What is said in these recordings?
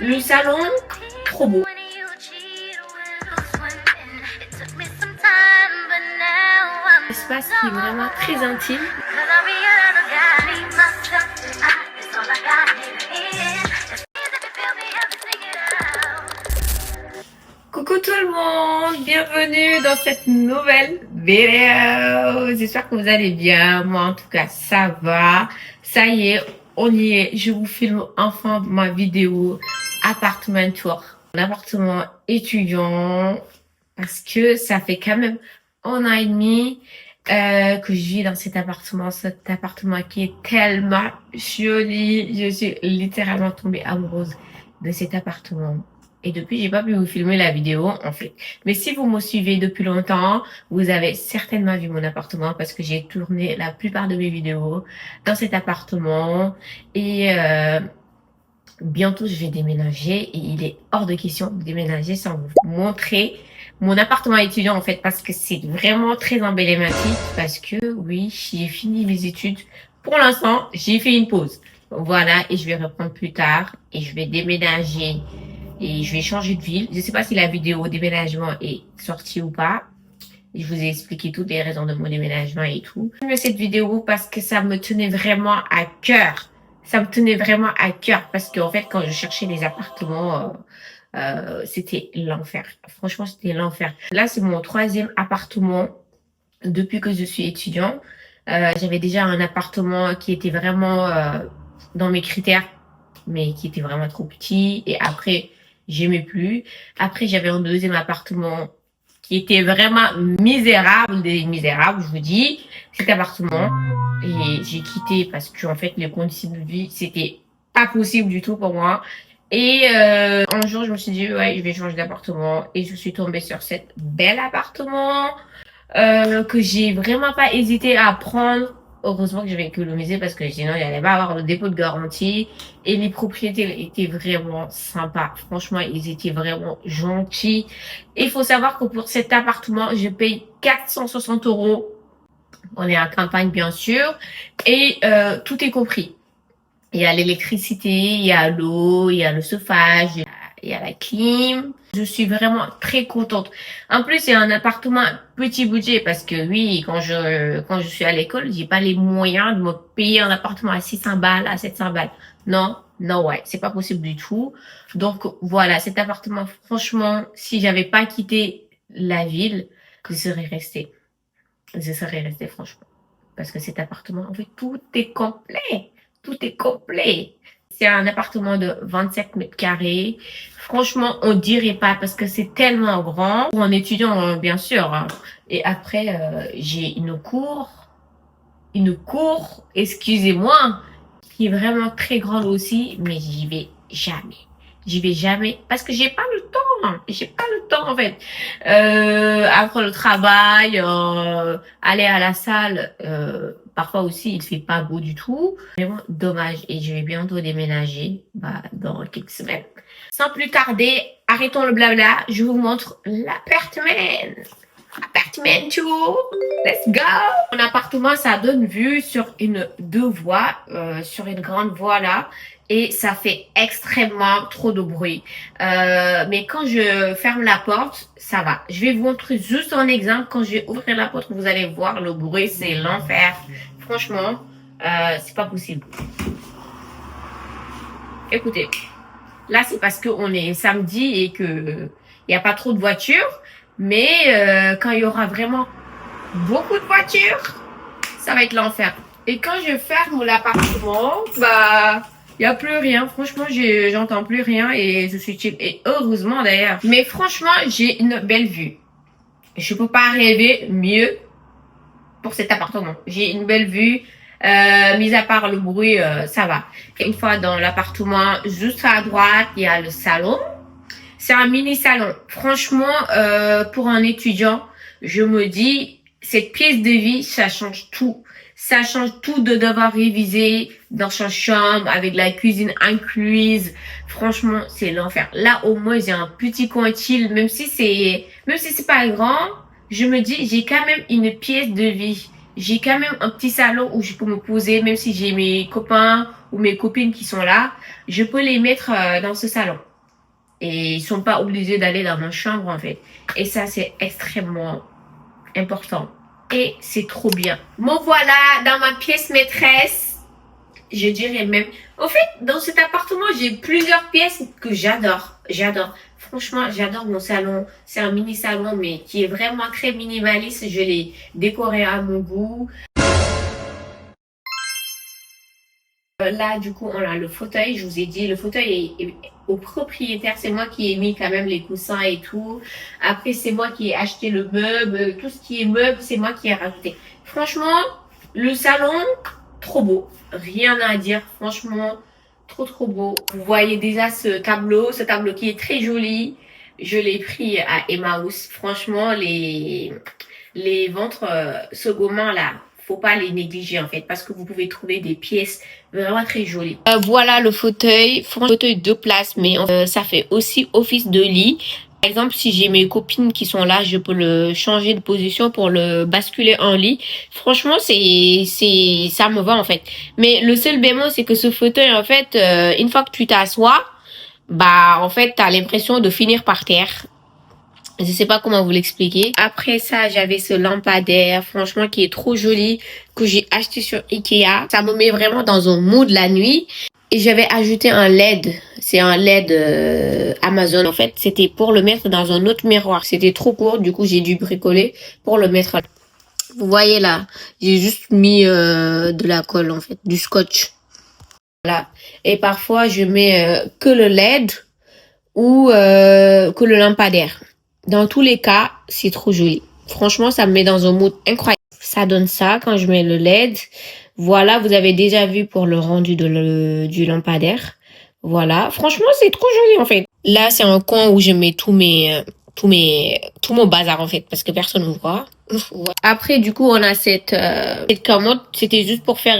Le salon, trop beau. L'espace qui est vraiment très intime. Coucou tout le monde, bienvenue dans cette nouvelle vidéo. J'espère que vous allez bien. Moi en tout cas ça va. Ça y est, on y est. Je vous filme enfin ma vidéo appartement tour. Un appartement étudiant parce que ça fait quand même 1 an et demi que je vis dans cet appartement qui est tellement joli. Je suis littéralement tombée amoureuse de cet appartement. Et depuis, j'ai pas pu vous filmer la vidéo, en fait. Mais si vous me suivez depuis longtemps, vous avez certainement vu mon appartement parce que j'ai tourné la plupart de mes vidéos dans cet appartement. Et bientôt, je vais déménager et il est hors de question de déménager sans vous montrer mon appartement étudiant, en fait, parce que c'est vraiment très emblématique. Parce que, oui, j'ai fini mes études. Pour l'instant, j'ai fait une pause. Voilà, et je vais reprendre plus tard et je vais déménager. Et je vais changer de ville. Je sais pas si la vidéo déménagement est sortie ou pas. Je vous ai expliqué toutes les raisons de mon déménagement et tout. Je fais cette vidéo parce que ça me tenait vraiment à cœur. Ça me tenait vraiment à cœur parce qu'en fait, quand je cherchais des appartements, c'était l'enfer. Franchement, c'était l'enfer. Là, c'est mon 3e appartement depuis que je suis étudiant. J'avais déjà un appartement qui était vraiment dans mes critères, mais qui était vraiment trop petit. Et après, j'aimais plus. Après, j'avais un 2e appartement qui était vraiment misérable, des misérables, je vous dis, cet appartement. Et j'ai quitté parce que, en fait, les conditions de vie, c'était pas possible du tout pour moi. Et un jour, je me suis dit, ouais, je vais changer d'appartement. Et je suis tombée sur cet bel appartement que j'ai vraiment pas hésité à prendre. Heureusement que j'avais économisé parce que sinon, il allait pas avoir le dépôt de garantie. Et les propriétaires étaient vraiment sympas. Franchement, ils étaient vraiment gentils. Et il faut savoir que pour cet appartement, je paye 460 €. On est en campagne, bien sûr. Et tout est compris. Il y a l'électricité, il y a l'eau, il y a le chauffage, il y a la clim. Je suis vraiment très contente. En plus, c'est un appartement petit budget parce que oui, quand je suis à l'école, j'ai pas les moyens de me payer un appartement à 600 balles, à 700 balles. Non, non, ouais, c'est pas possible du tout. Donc voilà, cet appartement, franchement, si j'avais pas quitté la ville, je serais restée. Je serais restée, franchement. Parce que cet appartement, en fait, tout est complet. Tout est complet. C'est un appartement de 27 mètres carrés. Franchement, on dirait pas parce que c'est tellement grand. Pour un étudiant, bien sûr. Hein. Et après, j'ai une cour, excusez-moi, qui est vraiment très grande aussi, mais j'y vais jamais. J'y vais jamais parce que j'ai pas le temps. J'ai pas le temps en fait. Après le travail, aller à la salle, parfois aussi il fait pas beau du tout. Vraiment dommage et je vais bientôt déménager dans quelques semaines. Sans plus tarder, arrêtons le blabla. Je vous montre l'appartement. Appartement tour. Let's go. Mon appartement, ça donne vue sur une 2 voies, sur une grande voie là. Et ça fait extrêmement trop de bruit. Mais quand je ferme la porte, ça va. Je vais vous montrer juste un exemple. Quand je vais ouvrir la porte, vous allez voir le bruit, c'est l'enfer. Franchement, c'est pas possible. Écoutez, là c'est parce qu'on est samedi et que il y a pas trop de voitures. Mais quand il y aura vraiment beaucoup de voitures, ça va être l'enfer. Et quand je ferme l'appartement, il y a plus rien. Franchement, j'entends plus rien et je suis chill. Et heureusement d'ailleurs. Mais franchement, j'ai une belle vue. Je peux pas rêver mieux pour cet appartement. J'ai une belle vue. Mis à part le bruit, ça va. Et une fois dans l'appartement, juste à droite, il y a le salon. C'est un mini salon. Franchement, pour un étudiant, je me dis, cette pièce de vie, ça change tout. Ça change tout de devoir réviser dans sa chambre avec la cuisine incluse. Franchement, c'est l'enfer. Là, au moins, j'ai un petit coin chill, même si c'est pas grand. Je me dis, j'ai quand même une pièce de vie. J'ai quand même un petit salon où je peux me poser, même si j'ai mes copains ou mes copines qui sont là, je peux les mettre dans ce salon. et ils sont pas obligés d'aller dans ma chambre en fait. Et ça c'est extrêmement important et c'est trop bien. Bon voilà, dans ma pièce maîtresse, je dirais même. En fait, dans cet appartement, j'ai plusieurs pièces que j'adore. J'adore. Franchement, j'adore mon salon. C'est un mini salon, mais qui est vraiment très minimaliste. Je l'ai décoré à mon goût. Là, du coup, on a le fauteuil. Je vous ai dit, le fauteuil est au propriétaire. C'est moi qui ai mis quand même les coussins et tout. Après, c'est moi qui ai acheté le meuble. Tout ce qui est meuble, c'est moi qui ai rajouté. Franchement, le salon, trop beau. Rien à dire. Franchement, trop beau. Vous voyez déjà ce tableau qui est très joli. Je l'ai pris à Emmaüs. Franchement, les ventres seconds là, faut pas les négliger en fait, parce que vous pouvez trouver des pièces vraiment très jolies. Voilà le fauteuil, fauteuil 2 places, mais ça fait aussi office de lit. Par exemple, si j'ai mes copines qui sont là, je peux le changer de position pour le basculer en lit. Franchement, ça me va en fait. Mais le seul bémol, c'est que ce fauteuil, en fait, une fois que tu t'assois, bah, en fait, t'as l'impression de finir par terre. Je sais pas comment vous l'expliquer. Après ça, j'avais ce lampadaire, franchement, qui est trop joli, que j'ai acheté sur Ikea. Ça me met vraiment dans un mood la nuit. Et j'avais ajouté un LED. C'est un LED Amazon, en fait. C'était pour le mettre dans un autre miroir. C'était trop court, du coup, j'ai dû bricoler pour le mettre. Vous voyez là, j'ai juste mis de la colle, en fait, du scotch. Voilà. Et parfois, je mets que le LED ou que le lampadaire. Dans tous les cas, c'est trop joli. Franchement, ça me met dans un mood incroyable. Ça donne ça quand je mets le LED. Voilà, vous avez déjà vu pour le rendu du lampadaire. Voilà, franchement, c'est trop joli en fait. Là, c'est un coin où je mets tout mon bazar en fait, parce que personne ne voit. Après, du coup, on a cette commode. C'était juste pour faire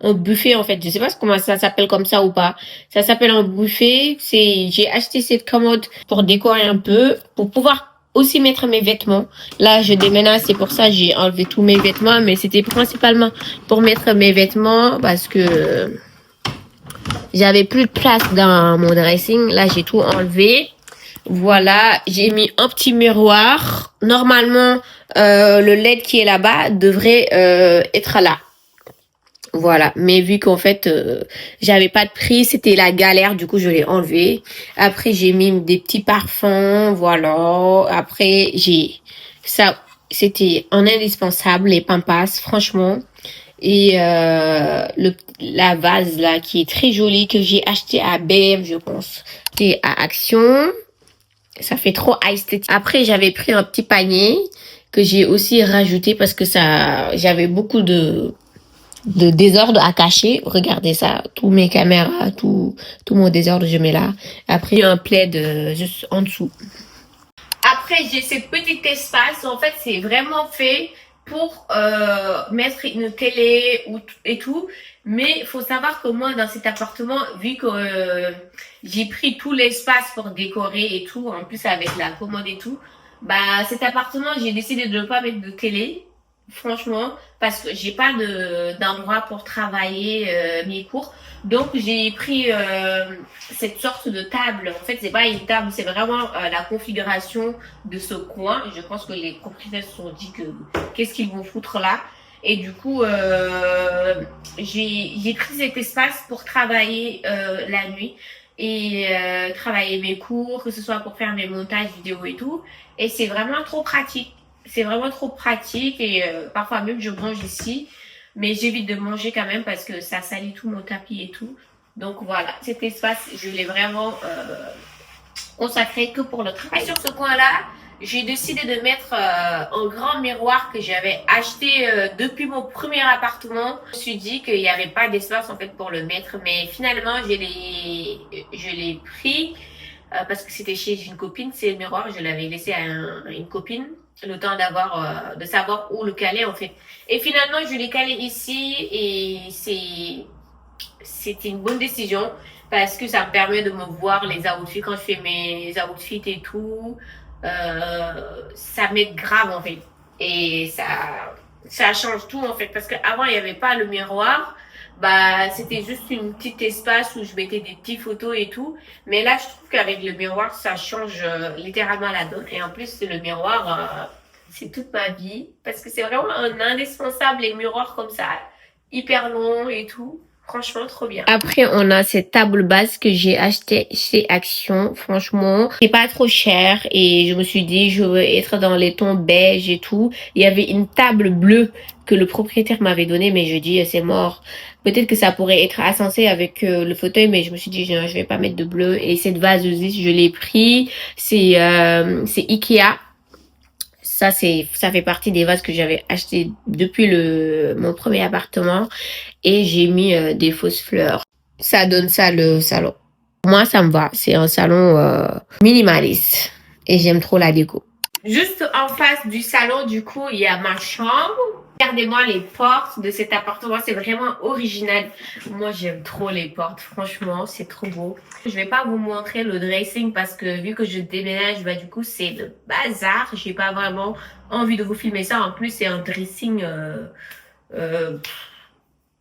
un buffet en fait. Je sais pas comment ça s'appelle comme ça ou pas. Ça s'appelle un buffet. J'ai acheté cette commode pour décorer un peu, pour pouvoir aussi mettre mes vêtements. Là, je déménage, c'est pour ça que j'ai enlevé tous mes vêtements, mais c'était principalement pour mettre mes vêtements parce que j'avais plus de place dans mon dressing. Là, j'ai tout enlevé. Voilà, j'ai mis un petit miroir. Normalement, le LED qui est là-bas devrait être là. Voilà, mais vu qu'en fait, j'avais pas de prix, c'était la galère, du coup, je l'ai enlevé. Après, j'ai mis des petits parfums, voilà. Après, ça, c'était un indispensable, les Pampas, franchement. Et la vase là, qui est très jolie, que j'ai acheté à BM, je pense. C'est à Action. Ça fait trop esthétique. Après, j'avais pris un petit panier que j'ai aussi rajouté parce que j'avais beaucoup de désordre à cacher. Regardez ça, tous mes caméras, tout mon désordre, je mets là. Après, un plaid juste en dessous. Après, j'ai ce petit espace. En fait, c'est vraiment fait pour mettre une télé et tout. Mais il faut savoir que moi, dans cet appartement, vu que j'ai pris tout l'espace pour décorer et tout, en plus avec la commode et tout, bah cet appartement, j'ai décidé de ne pas mettre de télé. Franchement, parce que j'ai pas d'endroit pour travailler mes cours. Donc j'ai pris cette sorte de table. En fait, c'est pas une table, c'est vraiment la configuration de ce coin. Je pense que les propriétaires se sont dit que qu'est-ce qu'ils vont foutre là. Et du coup, j'ai pris cet espace pour travailler la nuit et travailler mes cours, que ce soit pour faire mes montages vidéo et tout. Et c'est vraiment trop pratique. C'est vraiment trop pratique et parfois même je mange ici, mais j'évite de manger quand même parce que ça salit tout mon tapis et tout. Donc voilà, cet espace, je l'ai vraiment consacré que pour le travail. Sur ce point-là, j'ai décidé de mettre un grand miroir que j'avais acheté depuis mon premier appartement. Je me suis dit qu'il n'y avait pas d'espace en fait pour le mettre, mais finalement je l'ai pris parce que c'était chez une copine. C'est le miroir, je l'avais laissé à une copine. Le temps de savoir où le caler en fait. Et finalement, je l'ai calé ici et c'était une bonne décision parce que ça me permet de me voir les outfits quand je fais mes outfits et tout. Ça m'aide grave en fait. Et ça change tout en fait parce qu'avant il n'y avait pas le miroir. bah c'était juste une petite espace où je mettais des petites photos et tout. Mais là, je trouve qu'avec le miroir, ça change littéralement la donne. Et en plus, le miroir, c'est toute ma vie. Parce que c'est vraiment un indispensable, les miroirs comme ça, hyper longs et tout. Franchement, trop bien. Après, on a cette table basse que j'ai achetée chez Action. Franchement, c'est pas trop cher. Et je me suis dit, je veux être dans les tons beige et tout. Il y avait une table bleue que le propriétaire m'avait donnée, mais je dis, c'est mort. Peut-être que ça pourrait être ascensé avec le fauteuil, mais je me suis dit, je vais pas mettre de bleu. Et cette vase aussi, je l'ai pris. C'est Ikea. Ça fait partie des vases que j'avais acheté depuis mon premier appartement. Et j'ai mis des fausses fleurs. Ça donne ça le salon. Moi, ça me va. C'est un salon minimaliste. Et j'aime trop la déco. Juste en face du salon, du coup, il y a ma chambre. Regardez-moi les portes de cet appartement. C'est vraiment original. Moi, j'aime trop les portes. Franchement, c'est trop beau. Je vais pas vous montrer le dressing parce que vu que je déménage, bah du coup, c'est le bazar. J'ai pas vraiment envie de vous filmer ça. En plus, c'est un dressing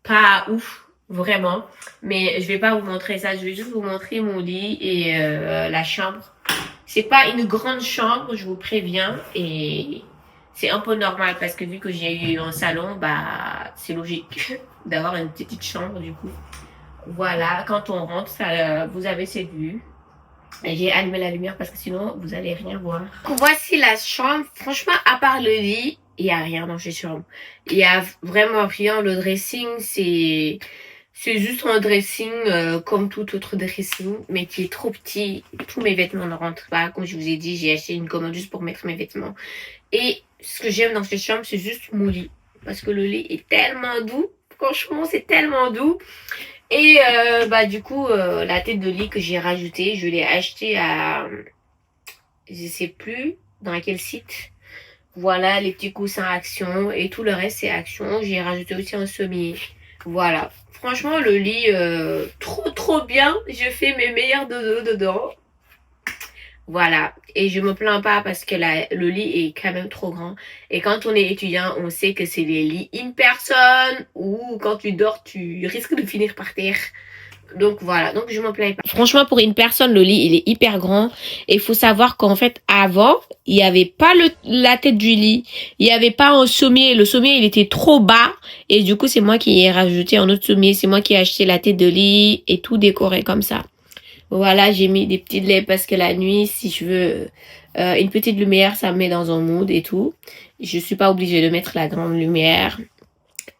pas ouf, vraiment. Mais je vais pas vous montrer ça. Je vais juste vous montrer mon lit et la chambre. C'est pas une grande chambre, je vous préviens. Et c'est un peu normal parce que vu que j'ai eu un salon, bah c'est logique d'avoir une petite chambre du coup. Voilà, quand on rentre, ça, vous avez cette vue. J'ai allumé la lumière parce que sinon vous allez rien voir. Voici la chambre. Franchement, à part le lit, il y a rien dans cette chambre. Il y a vraiment rien. Le dressing, c'est juste un dressing comme tout autre dressing, mais qui est trop petit. Tous mes vêtements ne rentrent pas. Comme je vous ai dit, j'ai acheté une commode juste pour mettre mes vêtements. Et ce que j'aime dans cette chambre, c'est juste mon lit. Parce que le lit est tellement doux. Franchement, c'est tellement doux. Et bah du coup, la tête de lit que j'ai rajoutée, je l'ai achetée à... Je sais plus dans quel site. Voilà, les petits coussins Action et tout le reste, c'est Action. J'ai rajouté aussi un sommier. Voilà. Franchement, le lit, trop bien. Je fais mes meilleurs dodos dedans. Voilà. Et je me plains pas parce que le lit est quand même trop grand. Et quand on est étudiant, on sait que c'est les lits une personne ou quand tu dors, tu risques de finir par terre. Donc voilà, donc je m'en plains pas. Franchement, pour une personne, le lit, il est hyper grand. Et il faut savoir qu'en fait, avant, il n'y avait pas la tête du lit. Il n'y avait pas un sommier. Le sommier, il était trop bas. Et du coup, c'est moi qui ai rajouté un autre sommier. C'est moi qui ai acheté la tête de lit et tout décoré comme ça. Voilà, j'ai mis des petites LED parce que la nuit, si je veux une petite lumière, ça me met dans un mood et tout. Je suis pas obligée de mettre la grande lumière.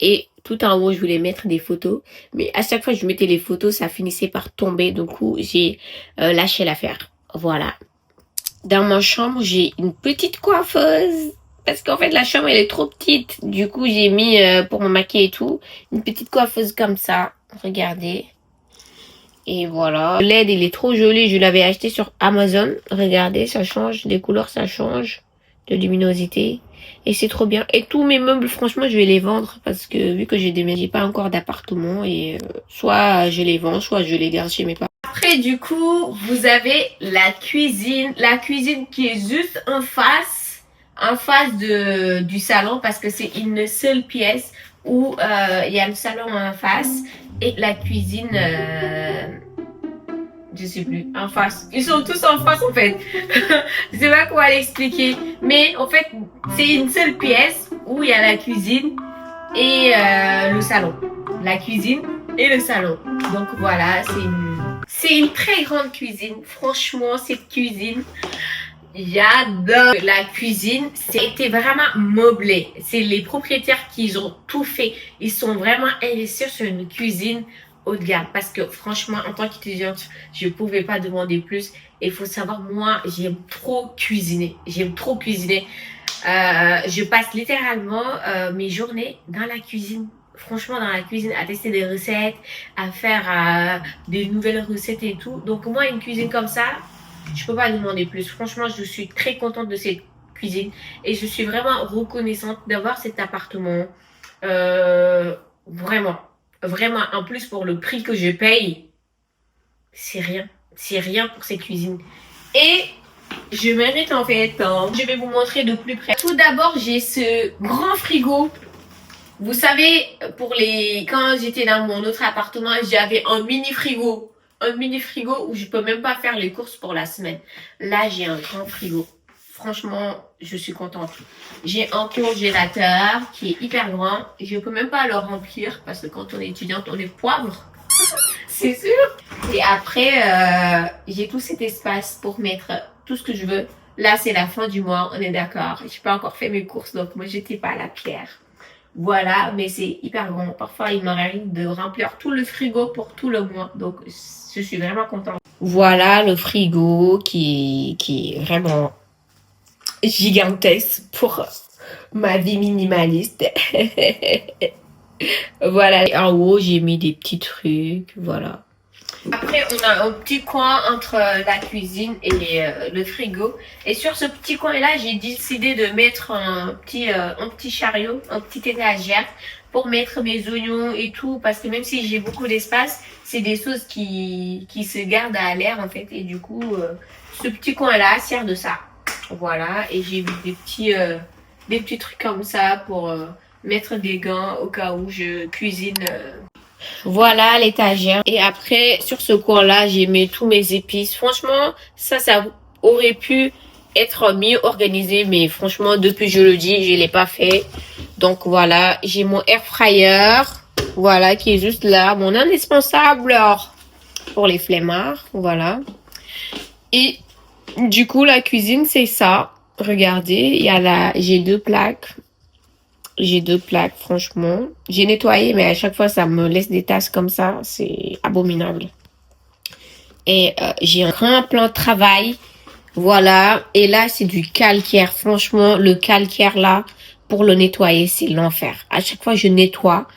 Et tout en haut, je voulais mettre des photos. Mais à chaque fois que je mettais les photos, ça finissait par tomber. Du coup, j'ai lâché l'affaire. Voilà. Dans ma chambre, j'ai une petite coiffeuse. Parce qu'en fait, la chambre, elle est trop petite. Du coup, j'ai mis, pour me maquiller et tout, une petite coiffeuse comme ça. Regardez. Et voilà. Le LED, il est trop joli. Je l'avais acheté sur Amazon. Regardez, ça change. Les couleurs, ça change. De luminosité. Et c'est trop bien. Et tous mes meubles, franchement, je vais les vendre. Parce que vu que j'ai déménagé pas encore d'appartement. Et soit je les vends, soit je les garde chez mes parents. Après, du coup, vous avez la cuisine. La cuisine qui est juste en face. En face du salon. Parce que c'est une seule pièce. Où il y a le salon en face. Et la cuisine, je sais plus, en face. Ils sont tous en face en fait. Je sais pas comment l'expliquer. Mais en fait, c'est une seule pièce où il y a la cuisine et le salon. La cuisine et le salon. Donc voilà, c'est une très grande cuisine. Franchement, cette cuisine, j'adore la cuisine. C'était vraiment meublé. C'est les propriétaires qui ont tout fait. Ils sont vraiment investis sur une cuisine haut de gamme. Parce que franchement, en tant qu'étudiante, je pouvais pas demander plus. Et il faut savoir, moi, j'aime trop cuisiner. J'aime trop cuisiner. Je passe littéralement mes journées dans la cuisine. Franchement, dans la cuisine, à tester des recettes, à faire des nouvelles recettes et tout. Donc moi, une cuisine comme ça, je peux pas demander plus. Franchement, je suis très contente de cette cuisine. Et je suis vraiment reconnaissante d'avoir cet appartement. Vraiment. Vraiment. En plus, pour le prix que je paye, c'est rien. C'est rien pour cette cuisine. Et je mérite en fait. Je vais vous montrer de plus près. Tout d'abord, j'ai ce grand frigo Vous savez, quand j'étais dans mon autre appartement, j'avais un mini frigo. Un mini frigo où je peux même pas faire les courses pour la semaine. Là, j'ai un grand frigo. Franchement, je suis contente. J'ai un congélateur qui est hyper grand. Je peux même pas le remplir parce que quand on est étudiante, on est poivre. C'est sûr. Et après, j'ai tout cet espace pour mettre tout ce que je veux. Là, c'est la fin du mois, on est d'accord. Je n'ai pas encore fait mes courses, donc moi, j'étais pas à la pierre. Voilà, mais c'est hyper grand. Parfois, il m'arrive de remplir tout le frigo pour tout le mois. Donc, je suis vraiment contente. Voilà le frigo qui est vraiment gigantesque pour ma vie minimaliste. Voilà, en haut, j'ai mis des petits trucs, voilà. Après, on a un petit coin entre la cuisine et le frigo. Et sur ce petit coin-là, j'ai décidé de mettre un petit chariot, un petit étagère pour mettre mes oignons et tout. Parce que même si j'ai beaucoup d'espace, c'est des choses qui se gardent à l'air en fait. Et du coup, ce petit coin-là sert de ça. Voilà. Et j'ai mis des petits trucs comme ça pour mettre des gants au cas où je cuisine. Voilà l'étagère. Et après, sur ce coin-là, j'ai mis tous mes épices. Franchement, ça aurait pu être mieux organisé. Mais franchement, depuis que je le dis, je l'ai pas fait. Donc voilà, j'ai mon air fryer. Voilà, qui est juste là. Mon indispensable pour les flemmards. Voilà. Et du coup, la cuisine, c'est ça. Regardez, j'ai deux plaques. J'ai deux plaques, franchement. J'ai nettoyé, mais à chaque fois, ça me laisse des tasses comme ça. C'est abominable. Et j'ai un grand plan de travail. Voilà. Et là, c'est du calcaire. Franchement, le calcaire, là, pour le nettoyer, c'est l'enfer. À chaque fois, je nettoie.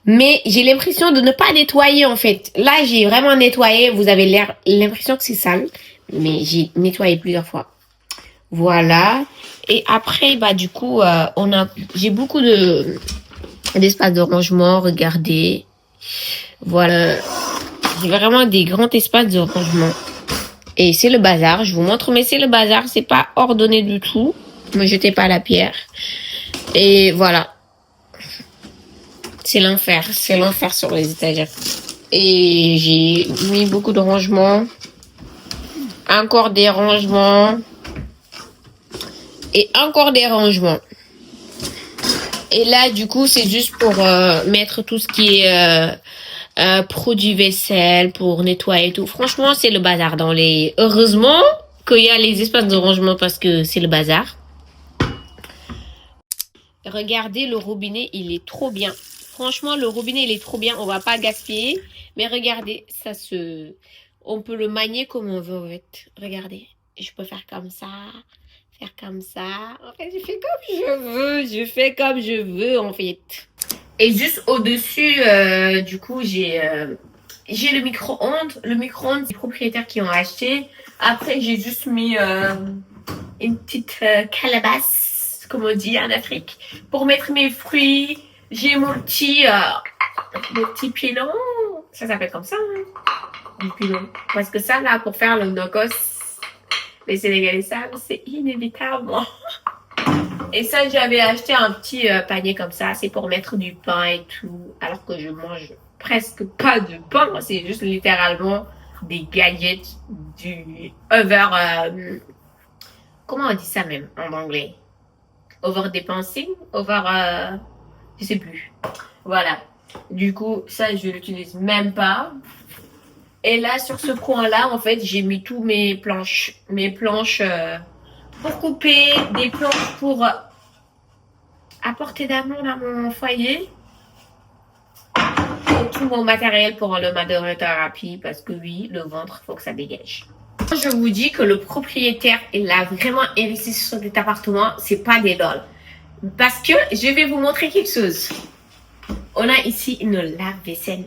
Mais j'ai l'impression de ne pas nettoyer, en fait. Là, j'ai vraiment nettoyé. Vous avez l'impression que c'est sale. Mais j'ai nettoyé plusieurs fois. Voilà. Et après, bah, du coup, j'ai beaucoup d'espace de rangement. Regardez. Voilà. J'ai vraiment des grands espaces de rangement. Et c'est le bazar. Je vous montre, mais c'est le bazar. C'est pas ordonné du tout. Ne jetez pas la pierre. Et voilà. C'est l'enfer. C'est l'enfer sur les étagères. Et j'ai mis beaucoup de rangements. Encore des rangements. Et encore des rangements. Et là, du coup, c'est juste pour mettre tout ce qui est produits vaisselle, pour nettoyer et tout. Franchement, c'est le bazar Heureusement qu'il y a les espaces de rangement parce que c'est le bazar. Regardez, le robinet, il est trop bien. Franchement, le robinet, il est trop bien. On va pas gaspiller. Mais regardez, on peut le manier comme on veut, en fait. Regardez. Je peux faire comme ça. Comme ça. En fait, je fais comme je veux. Je fais comme je veux, en fait. Et juste au-dessus, du coup, j'ai le micro-ondes. Le micro-ondes, c'est les propriétaires qui ont acheté. Après, j'ai juste mis une petite calebasse, comme on dit en Afrique, pour mettre mes fruits. J'ai mon petit pilon. Ça s'appelle comme ça, hein? Du pilon. Parce que ça, là, pour faire le nokos, les Sénégalais savent, c'est inévitable. Et ça, j'avais acheté un petit panier comme ça. C'est pour mettre du pain et tout. Alors que je mange presque pas de pain. C'est juste littéralement des gadgets du comment on dit ça même en anglais? Over dépensing? Je sais plus. Voilà. Du coup, ça, je l'utilise même pas. Et là, sur ce coin-là, en fait, j'ai mis tous mes planches. Mes planches pour couper, des planches pour apporter d'amour dans mon foyer. Et tout mon matériel pour le madothérapie, parce que oui, le ventre, faut que ça dégage. Je vous dis que le propriétaire, il a vraiment investi sur cet appartement, c'est pas des lol. Parce que je vais vous montrer quelque chose. On a ici une lave-vaisselle.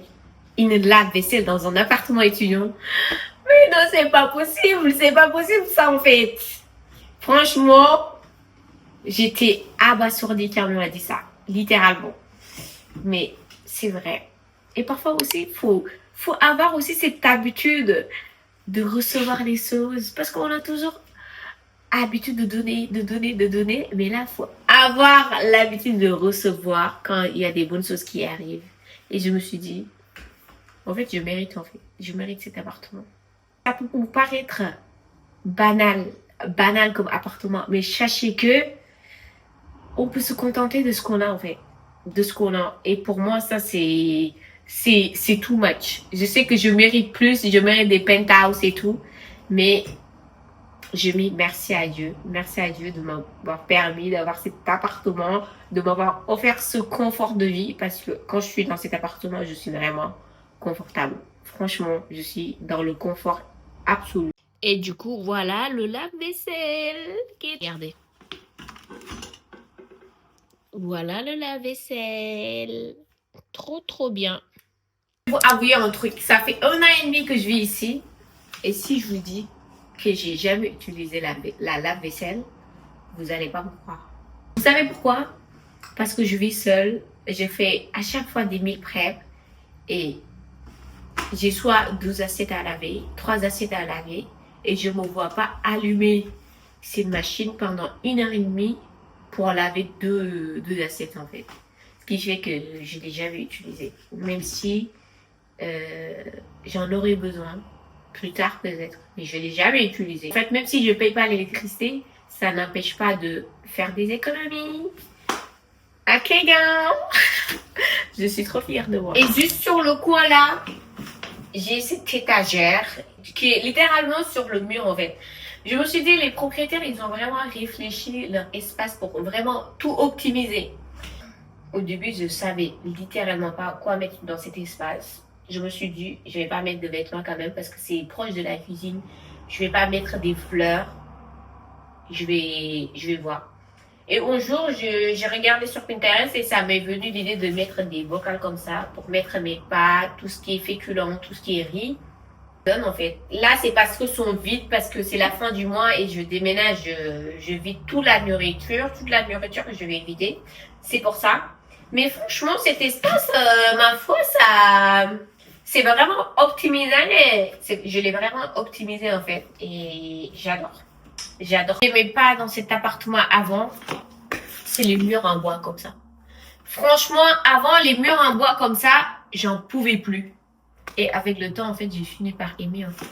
Une lave-vaisselle dans un appartement étudiant. Mais non, c'est pas possible ça en fait. Franchement, j'étais abasourdie quand on m'a dit ça, littéralement. Mais c'est vrai. Et parfois aussi, faut avoir aussi cette habitude de recevoir les choses. Parce qu'on a toujours habitude de donner. Mais là, faut avoir l'habitude de recevoir quand il y a des bonnes choses qui arrivent. Et je me suis dit, en fait, je mérite cet appartement. Ça peut vous paraître banal comme appartement, mais sachez que on peut se contenter de ce qu'on a en fait, de ce qu'on a. Et pour moi, ça c'est too much. Je sais que je mérite plus, je mérite des penthouses et tout, mais je dis merci à Dieu de m'avoir permis d'avoir cet appartement, de m'avoir offert ce confort de vie, parce que quand je suis dans cet appartement, je suis vraiment confortable. Franchement, je suis dans le confort absolu. Et du coup, voilà le lave-vaisselle qui est... Regardez. Voilà le lave-vaisselle. Trop bien. Je vais vous avouer un truc. Ça fait 1 an et demi que je vis ici. Et si je vous dis que j'ai jamais utilisé la lave-vaisselle, vous n'allez pas me croire. Vous savez pourquoi? Parce que je vis seule. Je fais à chaque fois des meal prep. Et j'ai soit 12 assiettes à laver, 3 assiettes à laver. Et je ne me vois pas allumer cette machine pendant 1 heure et demie pour laver deux assiettes en fait. Ce qui fait que je ne l'ai jamais utilisé. Même si j'en aurais besoin plus tard peut-être. Mais je ne l'ai jamais utilisé. En fait, même si je ne paye pas l'électricité, ça n'empêche pas de faire des économies. Ok, gars. Je suis trop fière de moi. Et juste sur le coin là, j'ai cette étagère qui est littéralement sur le mur en fait. Je me suis dit, les propriétaires, ils ont vraiment réfléchi leur espace pour vraiment tout optimiser. Au début, je savais littéralement pas quoi mettre dans cet espace. Je me suis dit, je vais pas mettre de vêtements quand même parce que c'est proche de la cuisine. Je vais pas mettre des fleurs. Je vais voir. Et un jour, j'ai regardé sur Pinterest et ça m'est venu l'idée de mettre des bocals comme ça pour mettre mes pâtes, tout ce qui est féculent, tout ce qui est riz. En fait, là, c'est parce que sont vides, parce que c'est la fin du mois et je déménage, je vide toute la nourriture que je vais vider. C'est pour ça. Mais franchement, cet espace, ma foi, ça, c'est vraiment optimisé. Je l'ai vraiment optimisé en fait et j'adore. J'adore. Je n'aimais pas dans cet appartement avant, c'est les murs en bois comme ça. Franchement, avant les murs en bois comme ça, j'en pouvais plus. Et avec le temps, en fait, j'ai fini par aimer. En fait.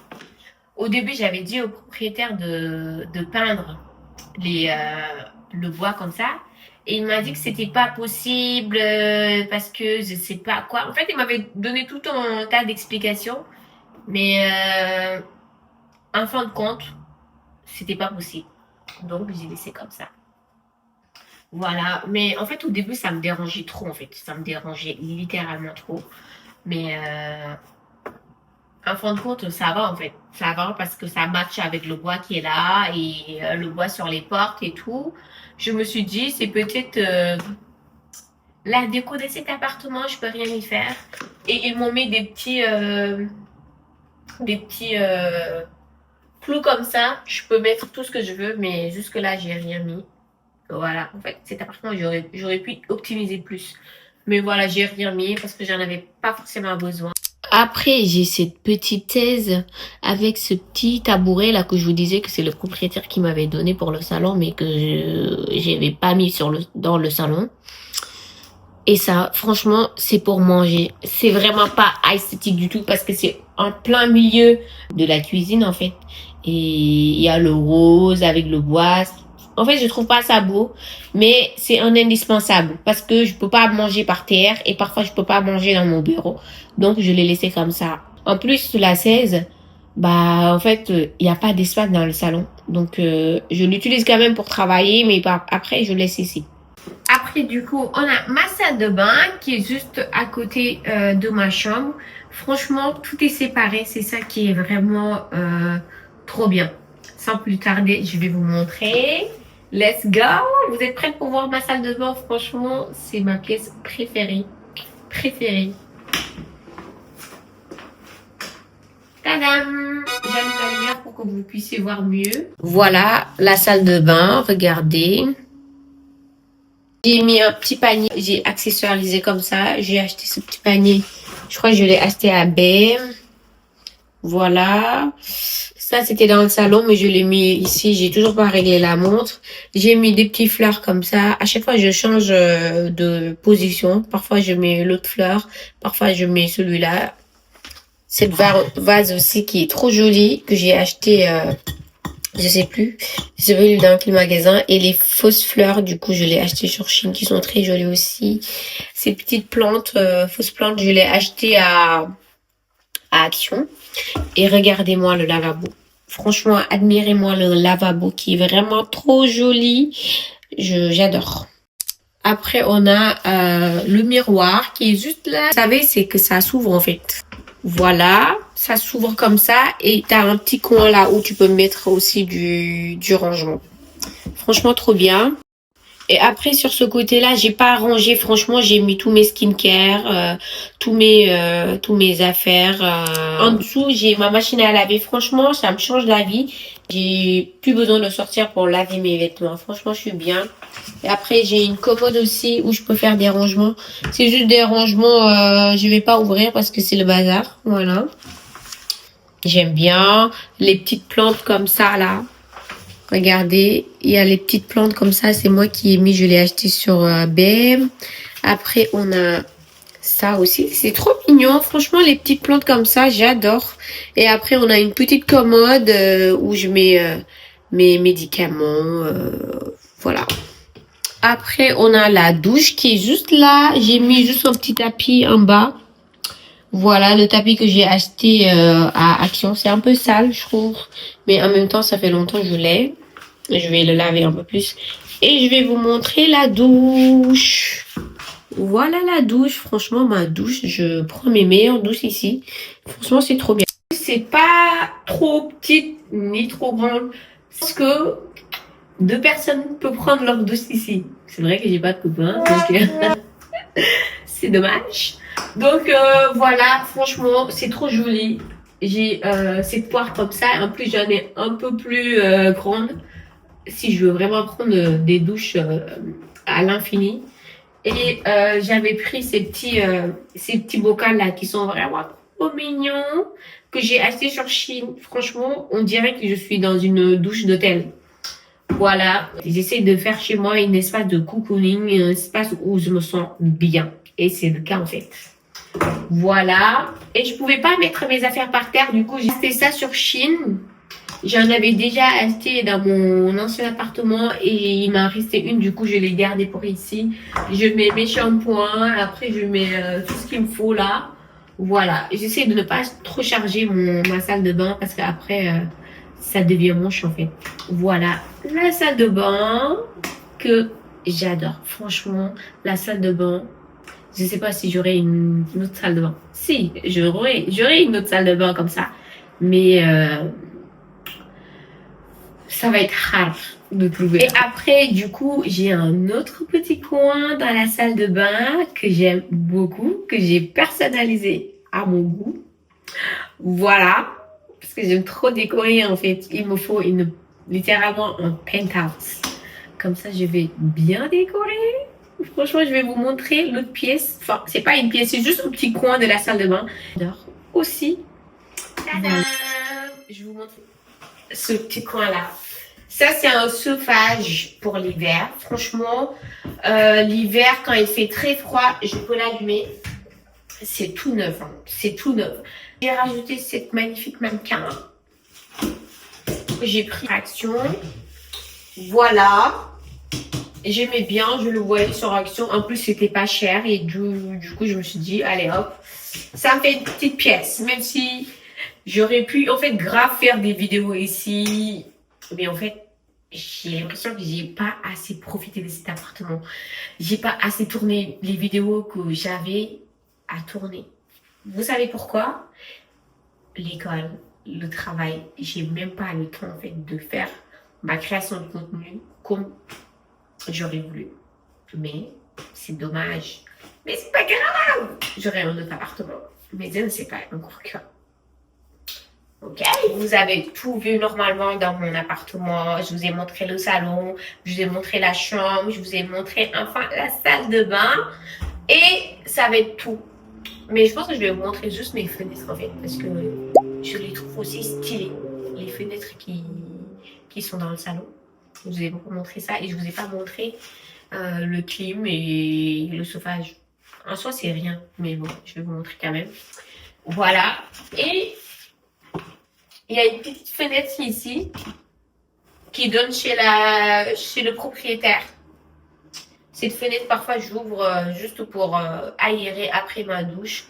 Au début, j'avais dit au propriétaire de peindre le bois comme ça. Et il m'a dit que c'était pas possible parce que je sais pas quoi. En fait, il m'avait donné tout un tas d'explications. Mais en fin de compte, c'était pas possible. Donc, j'ai laissé comme ça. Voilà. Mais en fait, au début, ça me dérangeait trop, en fait. Ça me dérangeait littéralement trop. Mais en fin de compte, ça va en fait. Ça va parce que ça matche avec le bois qui est là et le bois sur les portes et tout. Je me suis dit, c'est peut-être la déco de cet appartement, je peux rien y faire. Et ils m'ont mis des petits clous comme ça. Je peux mettre tout ce que je veux, mais jusque là, j'ai rien mis. Voilà, en fait, cet appartement, j'aurais pu optimiser plus. Mais voilà, j'ai rien mis parce que j'en avais pas forcément besoin. Après, j'ai cette petite aise avec ce petit tabouret là que je vous disais que c'est le propriétaire qui m'avait donné pour le salon, mais que j'avais pas mis dans le salon. Et ça, franchement, c'est pour manger. C'est vraiment pas esthétique du tout parce que c'est en plein milieu de la cuisine en fait. Et il y a le rose avec le bois. En fait, je trouve pas ça beau, mais c'est un indispensable parce que je peux pas manger par terre et parfois je peux pas manger dans mon bureau. Donc, je l'ai laissé comme ça. En plus, la 16, bah, en fait, il y a pas d'espace dans le salon. Donc, je l'utilise quand même pour travailler, mais après, je laisse ici. Après, du coup, on a ma salle de bain qui est juste à côté de ma chambre. Franchement, tout est séparé. C'est ça qui est vraiment trop bien. Sans plus tarder, je vais vous montrer. Let's go! Vous êtes prêts pour voir ma salle de bain? Franchement, c'est ma pièce préférée. Tadam! J'allume la lumière pour que vous puissiez voir mieux. Voilà la salle de bain. Regardez. J'ai mis un petit panier. J'ai accessoirisé comme ça. J'ai acheté ce petit panier. Je crois que je l'ai acheté à Baie. Voilà. Ça, c'était dans le salon, mais je l'ai mis ici. J'ai toujours pas réglé la montre. J'ai mis des petits fleurs comme ça. À chaque fois, je change de position. Parfois, je mets l'autre fleur. Parfois, je mets celui-là. Cette vase aussi qui est trop jolie, que j'ai acheté, je sais plus. C'est venu dans quel magasin. Et les fausses fleurs, du coup, je l'ai acheté sur Chine, qui sont très jolies aussi. Ces petites plantes, fausses plantes, je l'ai acheté à Action. Et regardez-moi le lavabo. Franchement, admirez-moi le lavabo qui est vraiment trop joli. J'adore. Après, on a le miroir qui est juste là. Vous savez, c'est que ça s'ouvre en fait. Voilà, ça s'ouvre comme ça et t'as un petit coin là où tu peux mettre aussi du rangement. Franchement, trop bien. Et après, sur ce côté-là, j'ai pas rangé. Franchement, j'ai mis tous mes skincare, tous mes affaires. En dessous, j'ai ma machine à laver. Franchement, ça me change la vie. J'ai plus besoin de sortir pour laver mes vêtements. Franchement, je suis bien. Et après, j'ai une commode aussi où je peux faire des rangements. C'est juste des rangements, je vais pas ouvrir parce que c'est le bazar. Voilà. J'aime bien les petites plantes comme ça, là. Regardez, il y a les petites plantes comme ça. C'est moi qui ai mis, je l'ai acheté sur BM. Après, on a ça aussi. C'est trop mignon. Franchement, les petites plantes comme ça, j'adore. Et après, on a une petite commode où je mets mes médicaments. Voilà. Après, on a la douche qui est juste là. J'ai mis juste un petit tapis en bas. Voilà, le tapis que j'ai acheté à Action. C'est un peu sale, je trouve. Mais en même temps, ça fait longtemps que je l'ai. Je vais le laver un peu plus. Et je vais vous montrer la douche. Voilà la douche. Franchement, ma douche, je prends mes meilleures douches ici. Franchement, c'est trop bien. C'est pas trop petite ni trop grande. Parce que 2 personnes peuvent prendre leur douche ici. C'est vrai que j'ai pas de copain. Donc c'est dommage. Donc voilà, franchement, c'est trop joli. J'ai cette poire comme ça. En plus, j'en ai un peu plus grande. Si je veux vraiment prendre des douches à l'infini. Et j'avais pris ces petits bocals là qui sont vraiment trop mignons, que j'ai acheté sur Chine. Franchement, on dirait que je suis dans une douche d'hôtel. Voilà, j'essaie de faire chez moi un espace de cocooning, un espace où je me sens bien. Et c'est le cas en fait. Voilà. Et je pouvais pas mettre mes affaires par terre, du coup j'ai acheté ça sur Chine. J'en avais déjà acheté dans mon ancien appartement et il m'en restait une, du coup je l'ai gardée pour ici. Je mets mes shampoings, après je mets tout ce qu'il me faut là. Voilà, j'essaie de ne pas trop charger ma salle de bain parce qu'après ça devient moche en fait. Voilà, la salle de bain que j'adore. Franchement, la salle de bain, je sais pas si j'aurai une autre salle de bain. Si, j'aurai une autre salle de bain comme ça. Mais ça va être rare de trouver. Et après, du coup, j'ai un autre petit coin dans la salle de bain que j'aime beaucoup, que j'ai personnalisé à mon goût. Voilà. Parce que j'aime trop décorer, en fait. Il me faut littéralement un penthouse. Comme ça, je vais bien décorer. Franchement, je vais vous montrer l'autre pièce. Enfin, c'est pas une pièce, c'est juste un petit coin de la salle de bain. J'adore aussi. Voilà. Je vous montre ce petit coin-là. Ça, c'est un chauffage pour l'hiver. Franchement, l'hiver, quand il fait très froid, je peux l'allumer. C'est tout neuf. Hein. C'est tout neuf. J'ai rajouté cette magnifique mannequin que j'ai pris Action. Voilà. J'aimais bien, je le voyais sur Action. En plus, c'était pas cher. Et du coup, je me suis dit, allez hop. Ça me fait une petite pièce. Même si j'aurais pu, en fait, grave faire des vidéos ici. Mais en fait, j'ai l'impression que j'ai pas assez profité de cet appartement. J'ai pas assez tourné les vidéos que j'avais à tourner. Vous savez pourquoi? L'école, le travail, j'ai même pas le temps en fait de faire ma création de contenu comme j'aurais voulu. Mais c'est dommage. Mais c'est pas grave. J'aurai un autre appartement. Mais je ne sais pas encore quoi. Ok, vous avez tout vu normalement dans mon appartement. Je vous ai montré le salon, je vous ai montré la chambre, je vous ai montré enfin la salle de bain. Et ça va être tout. Mais je pense que je vais vous montrer juste mes fenêtres en fait, parce que je les trouve aussi stylées. Les fenêtres qui sont dans le salon. Je vous ai montré ça et je vous ai pas montré le clim et le chauffage. En soi, c'est rien, mais bon, je vais vous montrer quand même. Voilà. Et il y a une petite fenêtre ici qui donne chez le propriétaire. Cette fenêtre, parfois, j'ouvre juste pour aérer après ma douche.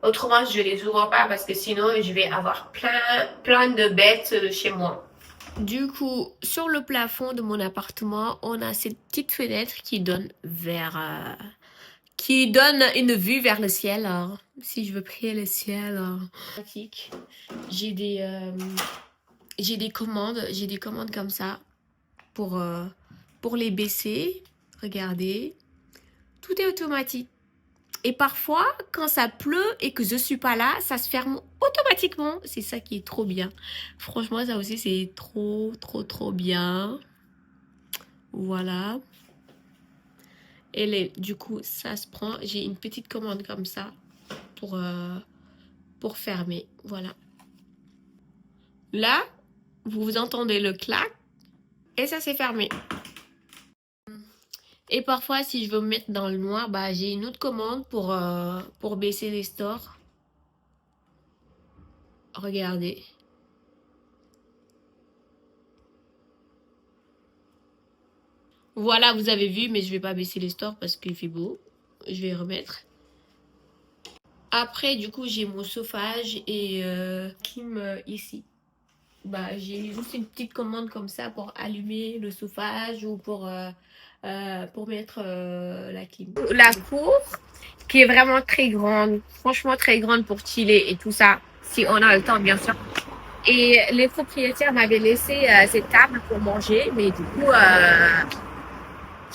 Autrement, je les ouvre pas parce que sinon, je vais avoir plein de bêtes chez moi. Du coup, sur le plafond de mon appartement, on a cette petite fenêtre qui donne qui donne une vue vers le ciel. Alors, si je veux prier le ciel, j'ai des commandes comme ça pour les baisser. Regardez, tout est automatique. Et parfois, quand ça pleut et que je suis pas là, ça se ferme automatiquement. C'est ça qui est trop bien. Franchement, ça aussi, c'est trop bien. Voilà. Et du coup, ça se prend. J'ai une petite commande comme ça pour fermer. Voilà. Là, vous entendez le clac et ça s'est fermé. Et parfois, si je veux me mettre dans le noir, bah, j'ai une autre commande pour baisser les stores. Regardez. Voilà, vous avez vu, mais je vais pas baisser les stores parce qu'il fait beau. Je vais remettre. Après, du coup, j'ai mon chauffage et clim ici. Bah, j'ai juste une petite commande comme ça pour allumer le chauffage ou pour mettre la clim. La cour, qui est vraiment très grande, franchement très grande pour chiller et tout ça, si on a le temps, bien sûr. Et les propriétaires m'avaient laissé cette table pour manger, mais du coup,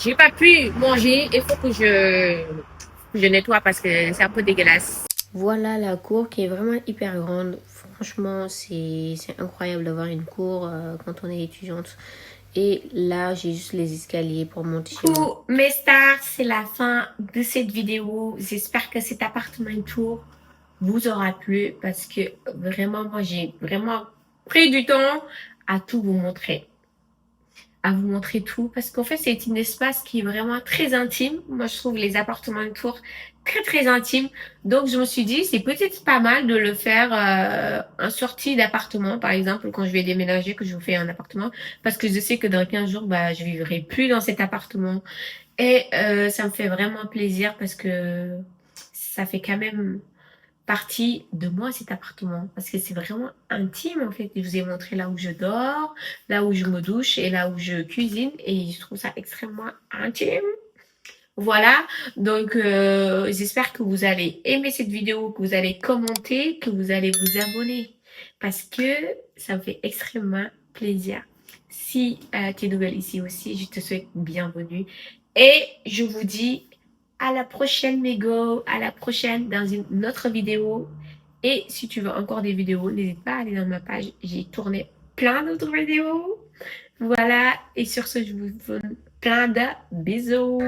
j'ai pas pu manger. Il faut que je nettoie parce que c'est un peu dégueulasse. Voilà la cour qui est vraiment hyper grande. Franchement, c'est incroyable d'avoir une cour quand on est étudiante. Et là, j'ai juste les escaliers pour monter chez moi. Mes stars, c'est la fin de cette vidéo. J'espère que cet appartement tour vous aura plu parce que vraiment, moi, j'ai vraiment pris du temps à tout vous montrer. À vous montrer tout parce qu'en fait c'est un espace qui est vraiment très intime. Moi je trouve les appartements de tour très intimes, donc je me suis dit c'est peut-être pas mal de le faire en sortie d'appartement, par exemple quand je vais déménager, que je vous fais un appartement, parce que je sais que dans 15 jours bah je vivrai plus dans cet appartement et ça me fait vraiment plaisir parce que ça fait quand même partie de moi cet appartement parce que c'est vraiment intime en fait. Je vous ai montré là où je dors, là où je me douche et là où je cuisine et je trouve ça extrêmement intime. Voilà, donc j'espère que vous allez aimer cette vidéo, que vous allez commenter, que vous allez vous abonner parce que ça me fait extrêmement plaisir. Si tu es nouvelle ici aussi, je te souhaite bienvenue et je vous dis à la prochaine, mes go. À la prochaine dans une autre vidéo. Et si tu veux encore des vidéos, n'hésite pas à aller dans ma page. J'ai tourné plein d'autres vidéos. Voilà. Et sur ce, je vous donne plein de bisous.